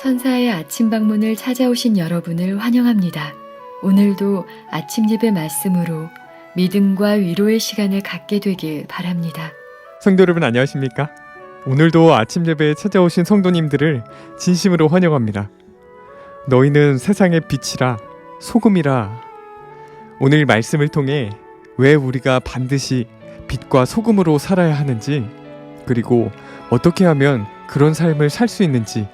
천사의 아침 방문을 찾아오신 여러분을 환영합니다. 오늘도 아침 예배 말씀으로 믿음과 위로의 시간을 갖게 되길 바랍니다. 성도 여러분 안녕하십니까? 오늘도 아침 예배에 찾아오신 성도님들을 진심으로 환영합니다. 너희는 세상의 빛이라 소금이라. 오늘 말씀을 통해 왜 우리가 반드시 빛과 소금으로 살아야 하는지, 그리고 어떻게 하면 그런 삶을 살 수 있는지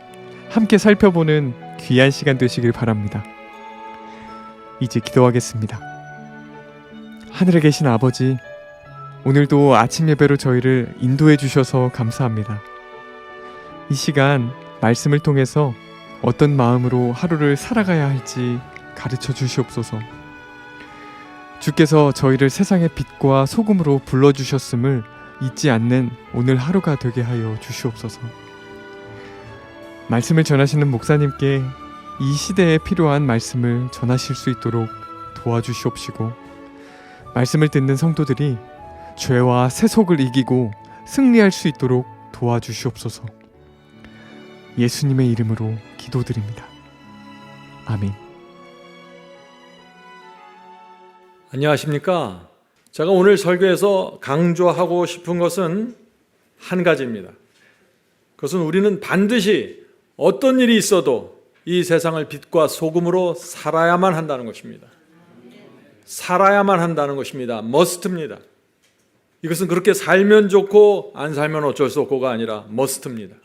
함께 살펴보는 귀한 시간 되시길 바랍니다. 이제 기도하겠습니다. 하늘에 계신 아버지, 오늘도 아침 예배로 저희를 인도해 주셔서 감사합니다. 이 시간 말씀을 통해서 어떤 마음으로 하루를 살아가야 할지 가르쳐 주시옵소서. 주께서 저희를 세상의 빛과 소금으로 불러주셨음을 잊지 않는 오늘 하루가 되게 하여 주시옵소서. 말씀을 전하시는 목사님께 이 시대에 필요한 말씀을 전하실 수 있도록 도와주시옵시고, 말씀을 듣는 성도들이 죄와 세속을 이기고 승리할 수 있도록 도와주시옵소서. 예수님의 이름으로 기도드립니다. 아멘. 안녕하십니까? 제가 오늘 설교에서 강조하고 싶은 것은 한 가지입니다. 그것은 우리는 반드시 어떤 일이 있어도 이 세상을 빛과 소금으로 살아야만 한다는 것입니다. 살아야만 한다는 것입니다. must입니다. 이것은 그렇게 살면 좋고 안 살면 어쩔 수 없고가 아니라 must입니다.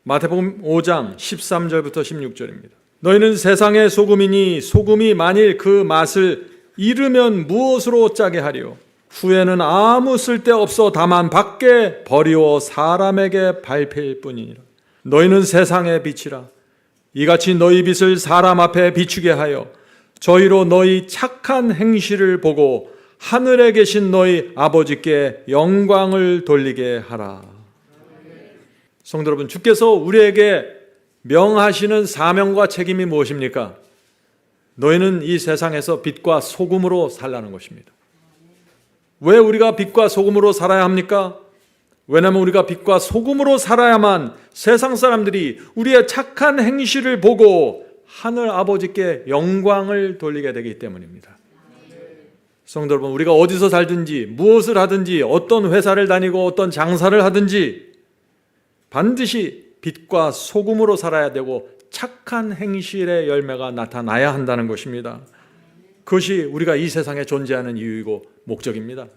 마태복음 5장 13절부터 16절입니다. 너희는 세상의 소금이니 소금이 만일 그 맛을 잃으면 무엇으로 짜게 하리요? 후에는 아무 쓸데없어 다만 밖에 버리워 사람에게 밟힐 뿐이니라. 너희는 세상의 빛이라. 이같이 너희 빛을 사람 앞에 비추게 하여 저희로 너희 착한 행실을 보고 하늘에 계신 너희 아버지께 영광을 돌리게 하라. 성도 여러분, 주께서 우리에게 명하시는 사명과 책임이 무엇입니까? 너희는 이 세상에서 빛과 소금으로 살라는 것입니다. 왜 우리가 빛과 소금으로 살아야 합니까? 왜냐하면 우리가 빛과 소금으로 살아야만 세상 사람들이 우리의 착한 행실을 보고 하늘 아버지께 영광을 돌리게 되기 때문입니다. 성도 여러분, 우리가 어디서 살든지 무엇을 하든지 어떤 회사를 다니고 어떤 장사를 하든지 반드시 빛과 소금으로 살아야 되고 착한 행실의 열매가 나타나야 한다는 것입니다. 그것이 우리가 이 세상에 존재하는 이유이고 목적입니다.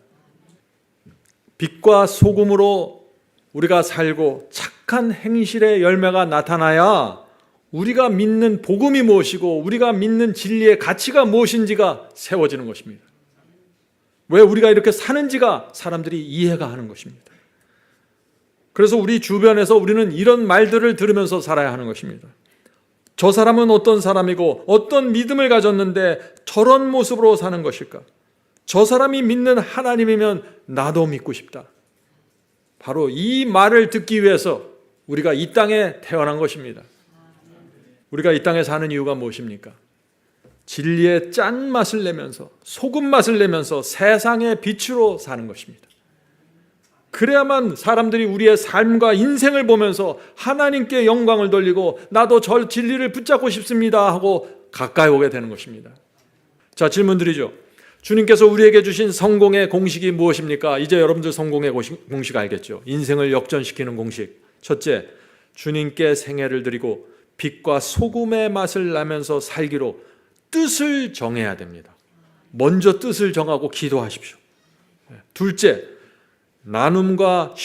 빛과 소금으로 우리가 살고 착한 행실의 열매가 나타나야 우리가 믿는 복음이 무엇이고 우리가 믿는 진리의 가치가 무엇인지가 세워지는 것입니다. 왜 우리가 이렇게 사는지가 사람들이 이해가 하는 것입니다. 그래서 우리 주변에서 우리는 이런 말들을 들으면서 살아야 하는 것입니다. 저 사람은 어떤 사람이고 어떤 믿음을 가졌는데 저런 모습으로 사는 것일까? 저 사람이 믿는 하나님이면 나도 믿고 싶다. 바로 이 말을 듣기 위해서 우리가 이 땅에 태어난 것입니다. 우리가 이 땅에 사는 이유가 무엇입니까? 진리의 짠맛을 내면서 소금 맛을 내면서 세상의 빛으로 사는 것입니다. 그래야만 사람들이 우리의 삶과 인생을 보면서 하나님께 영광을 돌리고 나도 저 진리를 붙잡고 싶습니다 하고 가까이 오게 되는 것입니다. 자, 질문 드리죠. 주님께서 우리에게 주신 성공의 공식이 무엇입니까? 이제 여러분들 성공의 공식 알겠죠? 인생을 역전시키는 공식. 첫째, 주님께 생애를 드리고 빛과 소금의 맛을 나면서 살기로 뜻을 정해야 됩니다. 먼저 뜻을 정하고 기도하십시오. 둘째, 나눔과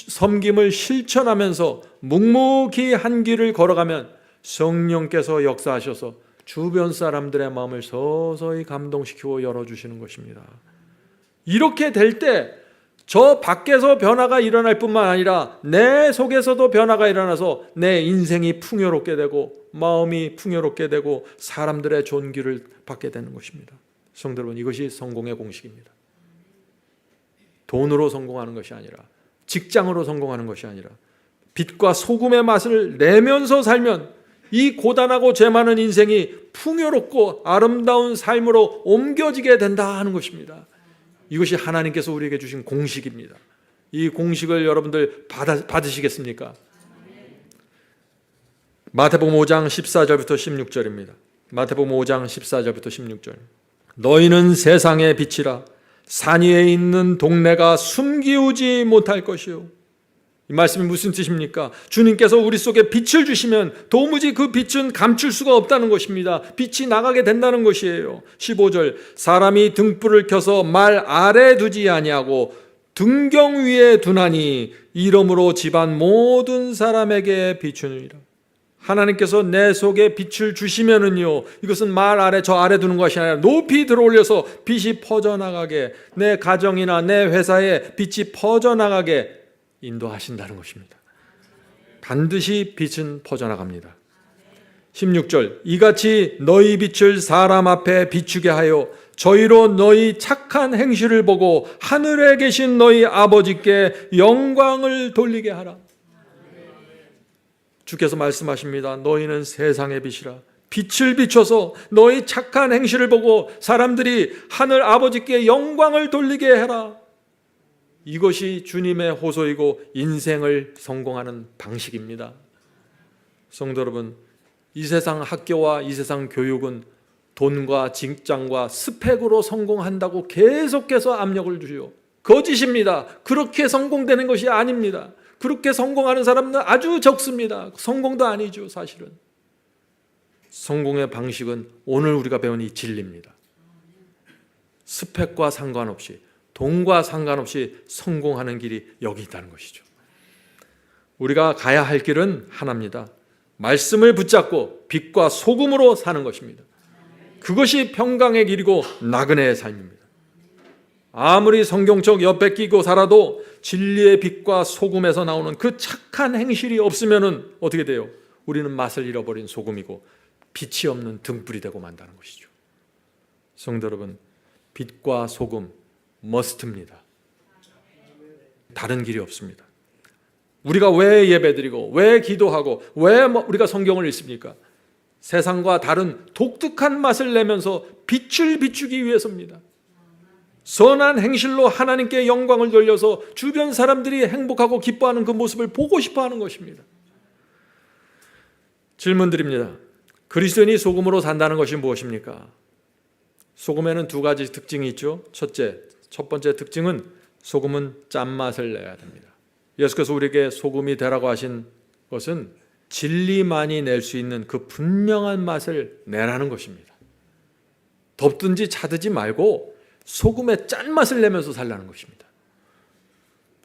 섬김을 실천하면서 묵묵히 한 길을 걸어가면 성령께서 역사하셔서 주변 사람들의 마음을 서서히 감동시키고 열어주시는 것입니다. 이렇게 될 때 저 밖에서 변화가 일어날 뿐만 아니라 내 속에서도 변화가 일어나서 내 인생이 풍요롭게 되고 마음이 풍요롭게 되고 사람들의 존귀를 받게 되는 것입니다. 성도 여러분, 이것이 성공의 공식입니다. 돈으로 성공하는 것이 아니라, 직장으로 성공하는 것이 아니라 빛과 소금의 맛을 내면서 살면 이 고단하고 죄 많은 인생이 풍요롭고 아름다운 삶으로 옮겨지게 된다 하는 것입니다. 이것이 하나님께서 우리에게 주신 공식입니다. 이 공식을 여러분들 받으시겠습니까? 마태복음 5장 14절부터 16절입니다. 마태복음 5장 14절부터 16절. 너희는 세상의 빛이라. 산 위에 있는 동네가 숨기우지 못할 것이요. 이 말씀이 무슨 뜻입니까? 주님께서 우리 속에 빛을 주시면 도무지 그 빛은 감출 수가 없다는 것입니다. 빛이 나가게 된다는 것이에요. 15절. 사람이 등불을 켜서 말 아래 두지 아니하고 등경 위에 두나니 이러므로 집안 모든 사람에게 비추느니라. 하나님께서 내 속에 빛을 주시면은요, 이것은 말 아래 저 아래 두는 것이 아니라 높이 들어올려서 빛이 퍼져나가게, 내 가정이나 내 회사에 빛이 퍼져나가게 인도하신다는 것입니다. 반드시 빛은 퍼져나갑니다. 16절. 이같이 너희 빛을 사람 앞에 비추게 하여 저희로 너희 착한 행실을 보고 하늘에 계신 너희 아버지께 영광을 돌리게 하라. 주께서 말씀하십니다. 너희는 세상의 빛이라. 빛을 비춰서 너희 착한 행실을 보고 사람들이 하늘 아버지께 영광을 돌리게 해라. 이것이 주님의 호소이고 인생을 성공하는 방식입니다. 성도 여러분, 이 세상 학교와 이 세상 교육은 돈과 직장과 스펙으로 성공한다고 계속해서 압력을 주요. 거짓입니다. 그렇게 성공되는 것이 아닙니다. 그렇게 성공하는 사람은 아주 적습니다. 성공도 아니죠, 사실은. 성공의 방식은 오늘 우리가 배운 이 진리입니다. 스펙과 상관없이, 돈과 상관없이 성공하는 길이 여기 있다는 것이죠. 우리가 가야 할 길은 하나입니다. 말씀을 붙잡고 빛과 소금으로 사는 것입니다. 그것이 평강의 길이고 나그네의 삶입니다. 아무리 성경책 옆에 끼고 살아도 진리의 빛과 소금에서 나오는 그 착한 행실이 없으면 어떻게 돼요? 우리는 맛을 잃어버린 소금이고 빛이 없는 등불이 되고 만다는 것이죠. 성도 여러분, 빛과 소금 머스트입니다. 다른 길이 없습니다. 우리가 왜 예배드리고 왜 기도하고 왜 우리가 성경을 읽습니까? 세상과 다른 독특한 맛을 내면서 빛을 비추기 위해서입니다. 선한 행실로 하나님께 영광을 돌려서 주변 사람들이 행복하고 기뻐하는 그 모습을 보고 싶어하는 것입니다. 질문 드립니다. 그리스도인이 소금으로 산다는 것이 무엇입니까? 소금에는 두 가지 특징이 있죠. 첫 번째 특징은 소금은 짠맛을 내야 됩니다. 예수께서 우리에게 소금이 되라고 하신 것은 진리만이 낼 수 있는 그 분명한 맛을 내라는 것입니다. 덥든지 차든지 말고 소금의 짠맛을 내면서 살라는 것입니다.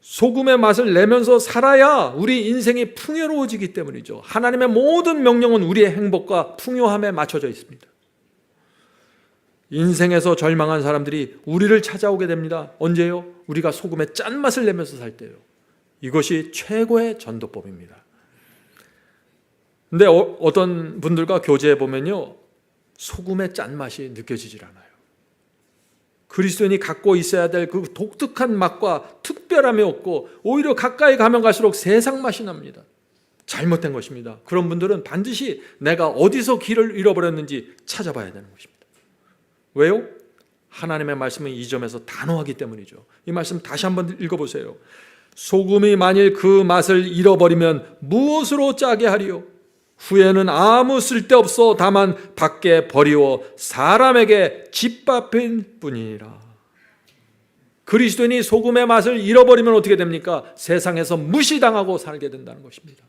소금의 맛을 내면서 살아야 우리 인생이 풍요로워지기 때문이죠. 하나님의 모든 명령은 우리의 행복과 풍요함에 맞춰져 있습니다. 인생에서 절망한 사람들이 우리를 찾아오게 됩니다. 언제요? 우리가 소금의 짠맛을 내면서 살 때요. 이것이 최고의 전도법입니다. 근데 어떤 분들과 교제해 보면요, 소금의 짠맛이 느껴지질 않아요. 그리스도인이 갖고 있어야 될 그 독특한 맛과 특별함이 없고 오히려 가까이 가면 갈수록 세상 맛이 납니다. 잘못된 것입니다. 그런 분들은 반드시 내가 어디서 길을 잃어버렸는지 찾아봐야 되는 것입니다. 왜요? 하나님의 말씀은 이 점에서 단호하기 때문이죠. 이 말씀 다시 한번 읽어보세요. 소금이 만일 그 맛을 잃어버리면 무엇으로 짜게 하리요? 후에는 아무 쓸데없어 다만 밖에 버리워 사람에게 짓밟힌 뿐이니라. 그리스도인이 소금의 맛을 잃어버리면 어떻게 됩니까? 세상에서 무시당하고 살게 된다는 것입니다.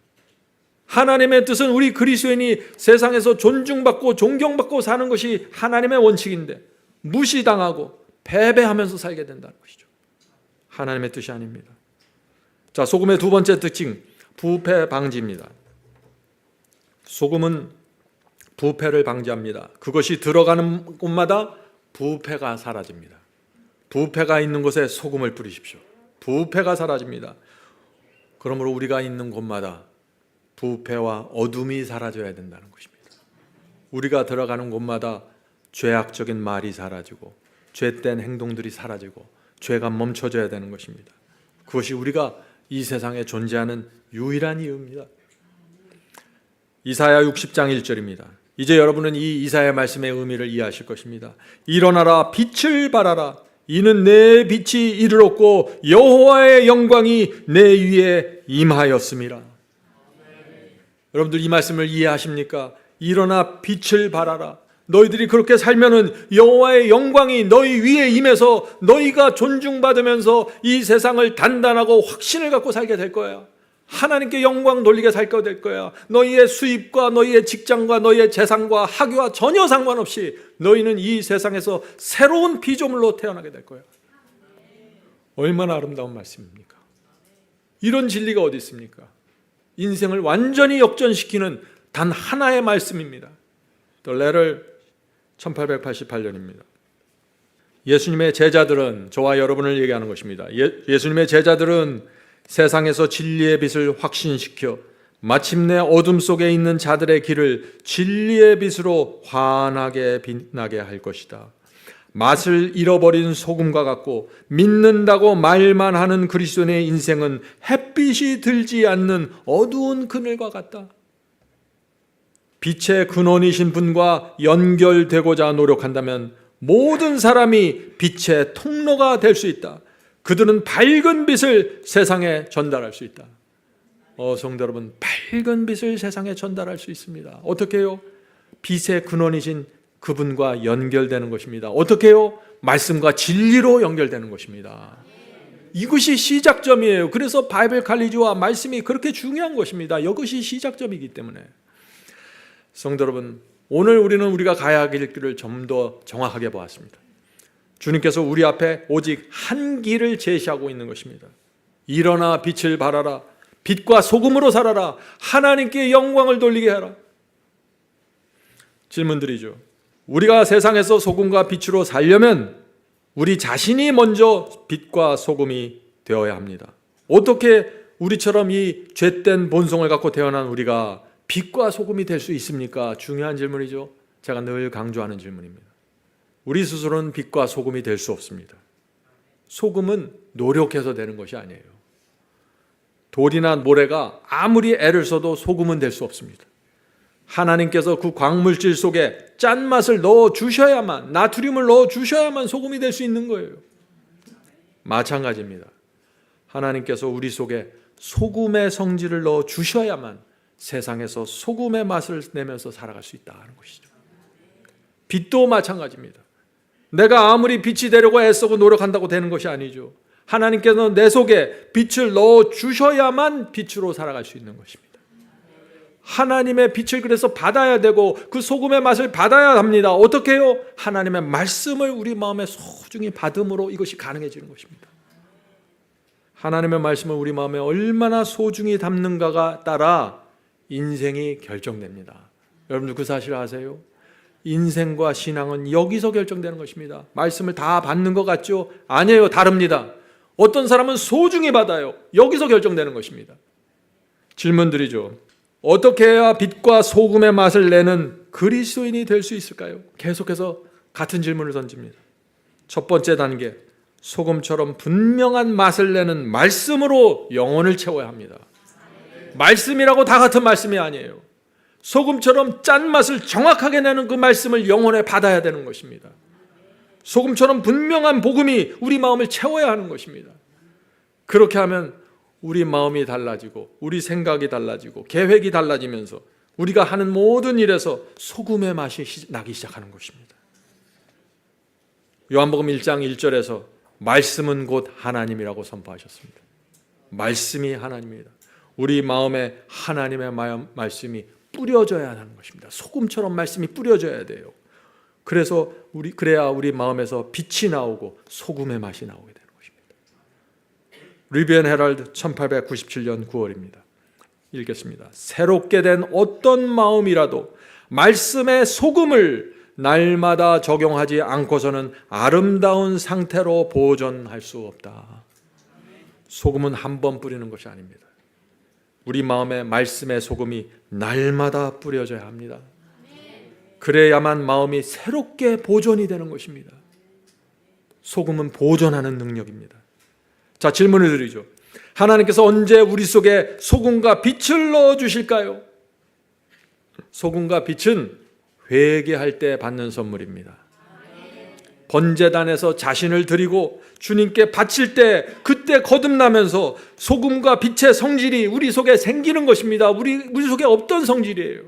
하나님의 뜻은 우리 그리스도인이 세상에서 존중받고 존경받고 사는 것이 하나님의 원칙인데 무시당하고 패배하면서 살게 된다는 것이죠. 하나님의 뜻이 아닙니다. 자, 소금의 두 번째 특징, 부패 방지입니다. 소금은 부패를 방지합니다. 그것이 들어가는 곳마다 부패가 사라집니다. 부패가 있는 곳에 소금을 뿌리십시오. 부패가 사라집니다. 그러므로 우리가 있는 곳마다 부패와 어둠이 사라져야 된다는 것입니다. 우리가 들어가는 곳마다 죄악적인 말이 사라지고 죄된 행동들이 사라지고 죄가 멈춰져야 되는 것입니다. 그것이 우리가 이 세상에 존재하는 유일한 이유입니다. 이사야 60장 1절입니다. 이제 여러분은 이 이사야 말씀의 의미를 이해하실 것입니다. 일어나라, 빛을 발하라. 이는 내 빛이 이르렀고 여호와의 영광이 내 위에 임하였음이라. 여러분들 이 말씀을 이해하십니까? 일어나 빛을 발하라. 너희들이 그렇게 살면은 여호와의 영광이 너희 위에 임해서 너희가 존중받으면서 이 세상을 단단하고 확신을 갖고 살게 될 거야. 하나님께 영광 돌리게 살게 될 거야. 너희의 수입과 너희의 직장과 너희의 재산과 학위와 전혀 상관없이 너희는 이 세상에서 새로운 피조물로 태어나게 될 거야. 얼마나 아름다운 말씀입니까? 이런 진리가 어디 있습니까? 인생을 완전히 역전시키는 단 하나의 말씀입니다. The letter 1888년입니다. 예수님의 제자들은, 저와 여러분을 얘기하는 것입니다. 예수님의 제자들은 세상에서 진리의 빛을 확신시켜 마침내 어둠 속에 있는 자들의 길을 진리의 빛으로 환하게 빛나게 할 것이다. 맛을 잃어버린 소금과 같고 믿는다고 말만 하는 그리스도인의 인생은 햇빛이 들지 않는 어두운 그늘과 같다. 빛의 근원이신 분과 연결되고자 노력한다면 모든 사람이 빛의 통로가 될 수 있다. 그들은 밝은 빛을 세상에 전달할 수 있다. 성도 여러분, 밝은 빛을 세상에 전달할 수 있습니다. 어떻게 해요? 빛의 근원이신 그분과 연결되는 것입니다. 어떻게 해요? 말씀과 진리로 연결되는 것입니다. 이것이 시작점이에요. 그래서 바이블 칼리지와 말씀이 그렇게 중요한 것입니다. 이것이 시작점이기 때문에. 성도 여러분, 오늘 우리가 가야 할 길을 좀 더 정확하게 보았습니다. 주님께서 우리 앞에 오직 한 길을 제시하고 있는 것입니다. 일어나 빛을 발하라. 빛과 소금으로 살아라. 하나님께 영광을 돌리게 하라. 질문드리죠. 우리가 세상에서 소금과 빛으로 살려면 우리 자신이 먼저 빛과 소금이 되어야 합니다. 어떻게 우리처럼 이 죄된 본성을 갖고 태어난 우리가 빛과 소금이 될 수 있습니까? 중요한 질문이죠. 제가 늘 강조하는 질문입니다. 우리 스스로는 빛과 소금이 될 수 없습니다. 소금은 노력해서 되는 것이 아니에요. 돌이나 모래가 아무리 애를 써도 소금은 될 수 없습니다. 하나님께서 그 광물질 속에 짠맛을 넣어 주셔야만, 나트륨을 넣어 주셔야만 소금이 될 수 있는 거예요. 마찬가지입니다. 하나님께서 우리 속에 소금의 성질을 넣어 주셔야만 세상에서 소금의 맛을 내면서 살아갈 수 있다는 것이죠. 빛도 마찬가지입니다. 내가 아무리 빛이 되려고 애쓰고 노력한다고 되는 것이 아니죠. 하나님께서는 내 속에 빛을 넣어 주셔야만 빛으로 살아갈 수 있는 것입니다. 하나님의 빛을 그래서 받아야 되고 그 소금의 맛을 받아야 합니다. 어떻게 해요? 하나님의 말씀을 우리 마음에 소중히 받음으로 이것이 가능해지는 것입니다. 하나님의 말씀을 우리 마음에 얼마나 소중히 담는가가 따라 인생이 결정됩니다. 여러분들 그 사실 아세요? 인생과 신앙은 여기서 결정되는 것입니다. 말씀을 다 받는 것 같죠? 아니에요. 다릅니다. 어떤 사람은 소중히 받아요. 여기서 결정되는 것입니다. 질문드리죠. 어떻게 해야 빛과 소금의 맛을 내는 그리스도인이 될 수 있을까요? 계속해서 같은 질문을 던집니다. 첫 번째 단계, 소금처럼 분명한 맛을 내는 말씀으로 영혼을 채워야 합니다. 말씀이라고 다 같은 말씀이 아니에요. 소금처럼 짠맛을 정확하게 내는 그 말씀을 영혼에 받아야 되는 것입니다. 소금처럼 분명한 복음이 우리 마음을 채워야 하는 것입니다. 그렇게 하면 우리 마음이 달라지고 우리 생각이 달라지고 계획이 달라지면서 우리가 하는 모든 일에서 소금의 맛이 나기 시작하는 것입니다. 요한복음 1장 1절에서 말씀은 곧 하나님이라고 선포하셨습니다. 말씀이 하나님입니다. 우리 마음에 하나님의 말씀이 뿌려져야 하는 것입니다. 소금처럼 말씀이 뿌려져야 돼요. 그래야 우리 마음에서 빛이 나오고 소금의 맛이 나오게 되는 것입니다. 리비언 헤럴드 1897년 9월입니다. 읽겠습니다. 새롭게 된 어떤 마음이라도 말씀의 소금을 날마다 적용하지 않고서는 아름다운 상태로 보존할 수 없다. 소금은 한 번 뿌리는 것이 아닙니다. 우리 마음에 말씀의 소금이 날마다 뿌려져야 합니다. 그래야만 마음이 새롭게 보존이 되는 것입니다. 소금은 보존하는 능력입니다. 자, 질문을 드리죠. 하나님께서 언제 우리 속에 소금과 빛을 넣어 주실까요? 소금과 빛은 회개할 때 받는 선물입니다. 번제단에서 자신을 드리고 주님께 바칠 때 그때 거듭나면서 소금과 빛의 성질이 우리 속에 생기는 것입니다. 우리 속에 없던 성질이에요.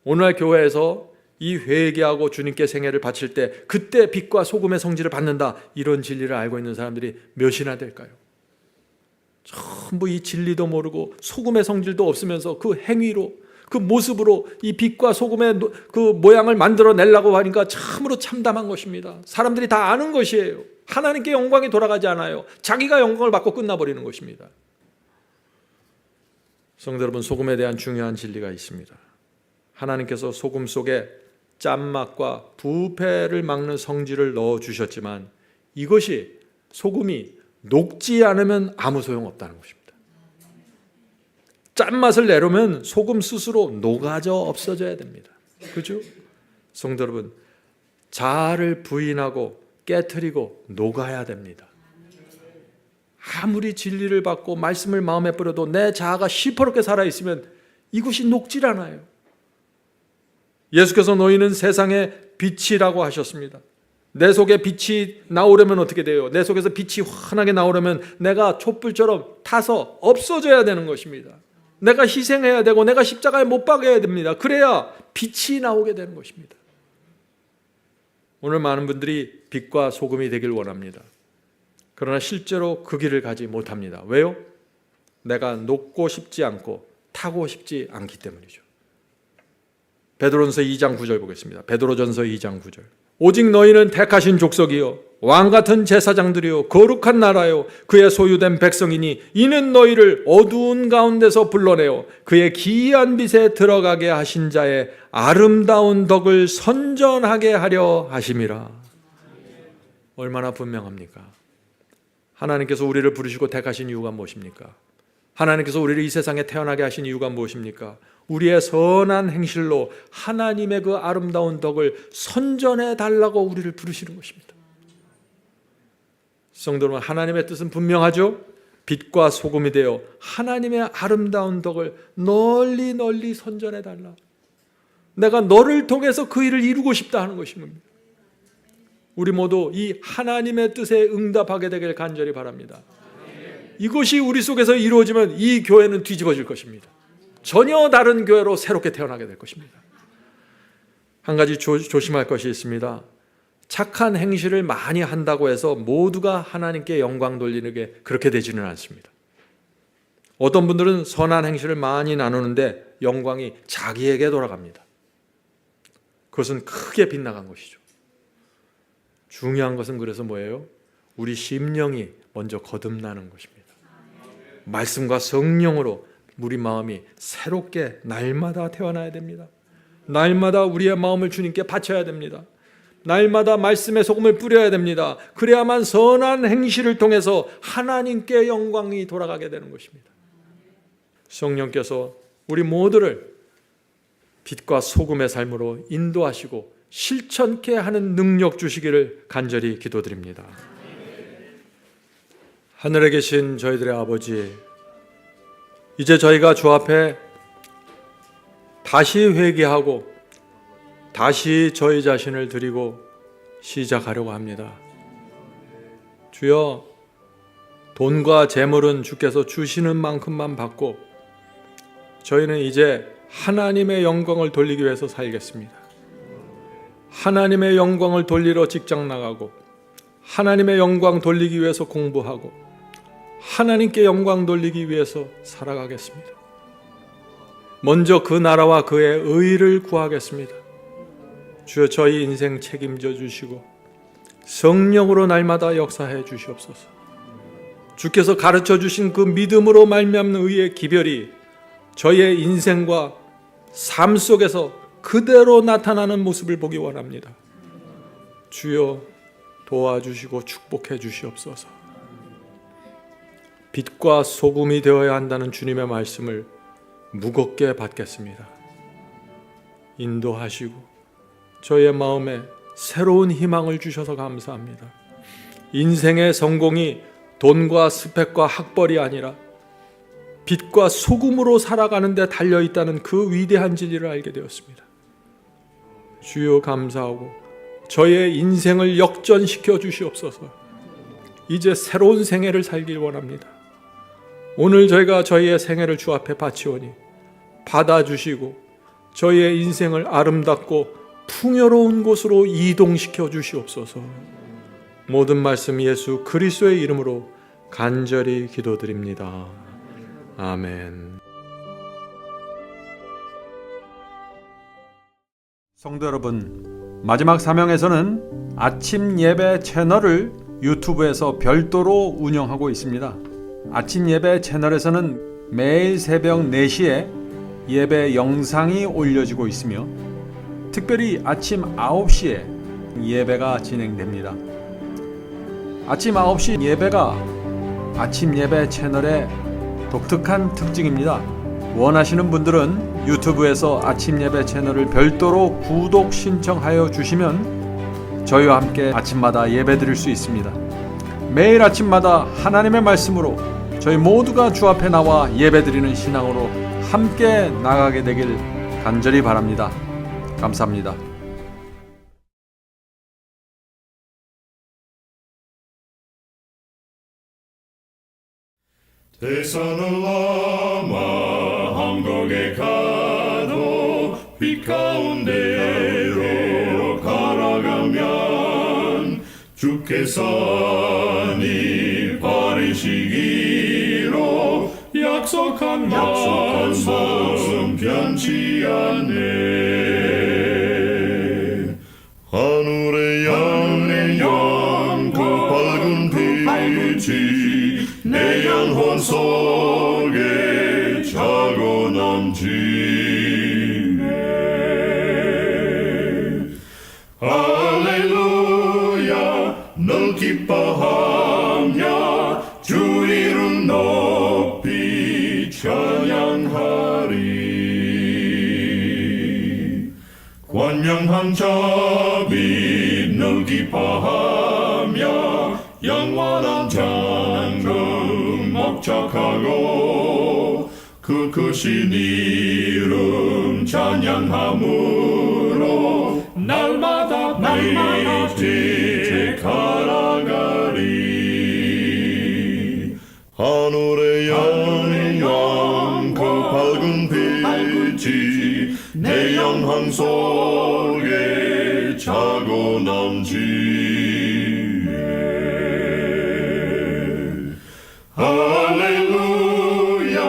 오늘날 교회에서 이 회개하고 주님께 생애를 바칠 때 그때 빛과 소금의 성질을 받는다, 이런 진리를 알고 있는 사람들이 몇이나 될까요? 전부 이 진리도 모르고 소금의 성질도 없으면서 그 행위로, 그 모습으로 이 빛과 소금의 그 모양을 만들어내려고 하니까 참으로 참담한 것입니다. 사람들이 다 아는 것이에요. 하나님께 영광이 돌아가지 않아요. 자기가 영광을 받고 끝나버리는 것입니다. 성도 여러분, 소금에 대한 중요한 진리가 있습니다. 하나님께서 소금 속에 짠맛과 부패를 막는 성질을 넣어주셨지만 이것이, 소금이 녹지 않으면 아무 소용없다는 것입니다. 짠맛을 내려면 소금 스스로 녹아져 없어져야 됩니다. 그죠? 성도 여러분, 자아를 부인하고 깨트리고 녹아야 됩니다. 아무리 진리를 받고 말씀을 마음에 뿌려도 내 자아가 시퍼렇게 살아있으면 이것이 녹질 않아요. 예수께서 너희는 세상의 빛이라고 하셨습니다. 내 속에 빛이 나오려면 어떻게 돼요? 내 속에서 빛이 환하게 나오려면 내가 촛불처럼 타서 없어져야 되는 것입니다. 내가 희생해야 되고 내가 십자가에 못 박아야 됩니다. 그래야 빛이 나오게 되는 것입니다. 오늘 많은 분들이 빛과 소금이 되길 원합니다. 그러나 실제로 그 길을 가지 못합니다. 왜요? 내가 녹고 싶지 않고 타고 싶지 않기 때문이죠. 베드로전서 2장 9절 보겠습니다. 베드로전서 2장 9절. 오직 너희는 택하신 족속이요 왕같은 제사장들이요 거룩한 나라요 그의 소유된 백성이니 이는 너희를 어두운 가운데서 불러내어 그의 기이한 빛에 들어가게 하신 자의 아름다운 덕을 선전하게 하려 하심이라. 얼마나 분명합니까? 하나님께서 우리를 부르시고 택하신 이유가 무엇입니까? 하나님께서 우리를 이 세상에 태어나게 하신 이유가 무엇입니까? 우리의 선한 행실로 하나님의 그 아름다운 덕을 선전해 달라고 우리를 부르시는 것입니다. 성도 여러분, 하나님의 뜻은 분명하죠? 빛과 소금이 되어 하나님의 아름다운 덕을 널리 널리 선전해 달라. 내가 너를 통해서 그 일을 이루고 싶다 하는 것인 겁니다. 우리 모두 이 하나님의 뜻에 응답하게 되길 간절히 바랍니다. 이것이 우리 속에서 이루어지면 이 교회는 뒤집어질 것입니다. 전혀 다른 교회로 새롭게 태어나게 될 것입니다. 한 가지 조심할 것이 있습니다. 착한 행실을 많이 한다고 해서 모두가 하나님께 영광 돌리는 게 그렇게 되지는 않습니다. 어떤 분들은 선한 행실을 많이 나누는데 영광이 자기에게 돌아갑니다. 그것은 크게 빗나간 것이죠. 중요한 것은 그래서 뭐예요? 우리 심령이 먼저 거듭나는 것입니다. 말씀과 성령으로 우리 마음이 새롭게 날마다 태어나야 됩니다. 날마다 우리의 마음을 주님께 바쳐야 됩니다. 날마다 말씀의 소금을 뿌려야 됩니다. 그래야만 선한 행실을 통해서 하나님께 영광이 돌아가게 되는 것입니다. 성령께서 우리 모두를 빛과 소금의 삶으로 인도하시고 실천케 하는 능력 주시기를 간절히 기도드립니다. 하늘에 계신 저희들의 아버지, 이제 저희가 주 앞에 다시 회개하고 다시 저희 자신을 드리고 시작하려고 합니다. 주여, 돈과 재물은 주께서 주시는 만큼만 받고 저희는 이제 하나님의 영광을 돌리기 위해서 살겠습니다. 하나님의 영광을 돌리러 직장 나가고 하나님의 영광 돌리기 위해서 공부하고 하나님께 영광 돌리기 위해서 살아가겠습니다. 먼저 그 나라와 그의 의를 구하겠습니다. 주여, 저희 인생 책임져 주시고 성령으로 날마다 역사해 주시옵소서. 주께서 가르쳐 주신 그 믿음으로 말미암는 의의 기별이 저희의 인생과 삶 속에서 그대로 나타나는 모습을 보기 원합니다. 주여, 도와주시고 축복해 주시옵소서. 빛과 소금이 되어야 한다는 주님의 말씀을 무겁게 받겠습니다. 인도하시고 저희의 마음에 새로운 희망을 주셔서 감사합니다. 인생의 성공이 돈과 스펙과 학벌이 아니라 빛과 소금으로 살아가는 데 달려있다는 그 위대한 진리를 알게 되었습니다. 주여, 감사하고 저의 인생을 역전시켜 주시옵소서. 이제 새로운 생애를 살길 원합니다. 오늘 저희가 저희의 생애를 주 앞에 바치오니 받아주시고 저희의 인생을 아름답고 풍요로운 곳으로 이동시켜 주시옵소서. 모든 말씀 예수 그리스도의 이름으로 간절히 기도드립니다. 아멘. 성도 여러분, 마지막 사명에서는 아침 예배 채널을 유튜브에서 별도로 운영하고 있습니다. 아침 예배 채널에서는 매일 새벽 4시에 예배 영상이 올려지고 있으며 특별히 아침 9시에 예배가 진행됩니다. 아침 9시 예배가 아침 예배 채널의 독특한 특징입니다. 원하시는 분들은 유튜브에서 아침 예배 채널을 별도로 구독 신청하여 주시면 저희와 함께 아침마다 예배 드릴 수 있습니다. 매일 아침마다 하나님의 말씀으로 저희 모두가 주 앞에 나와 예배 드리는 신앙으로 함께 나가게 되길 간절히 바랍니다. 감사합니다. 대산을 넘어 한국에 가도 빛 가운데로 걸어가면 주께서 네 버리시기로 약속한 말씀 변치 않네. 하늘에 열린 그 밝은 빛이 내 영혼 속에 차고 넘치네. 할렐루야 널 기뻐하며 주 이름 높이 찬양하리. 권명한 자비 널 기뻐하며 영원한 장금 목적하고 그 크신 이름 찬양함으로 날마다 빛이 갈아가리. 하늘에 열린 그 밝은 빛이 내 영혼 속에 차고 넘치네. 할렐루야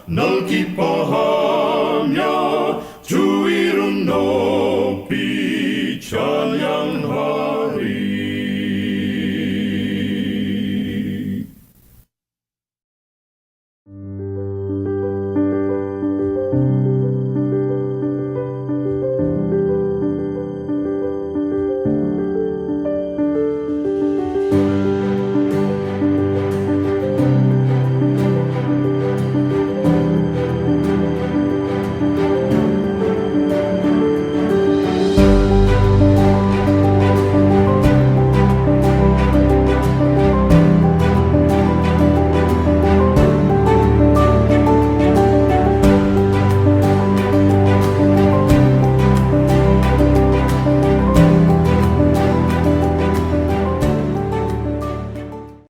널 기뻐하며 주 이름 높이 찬양하리.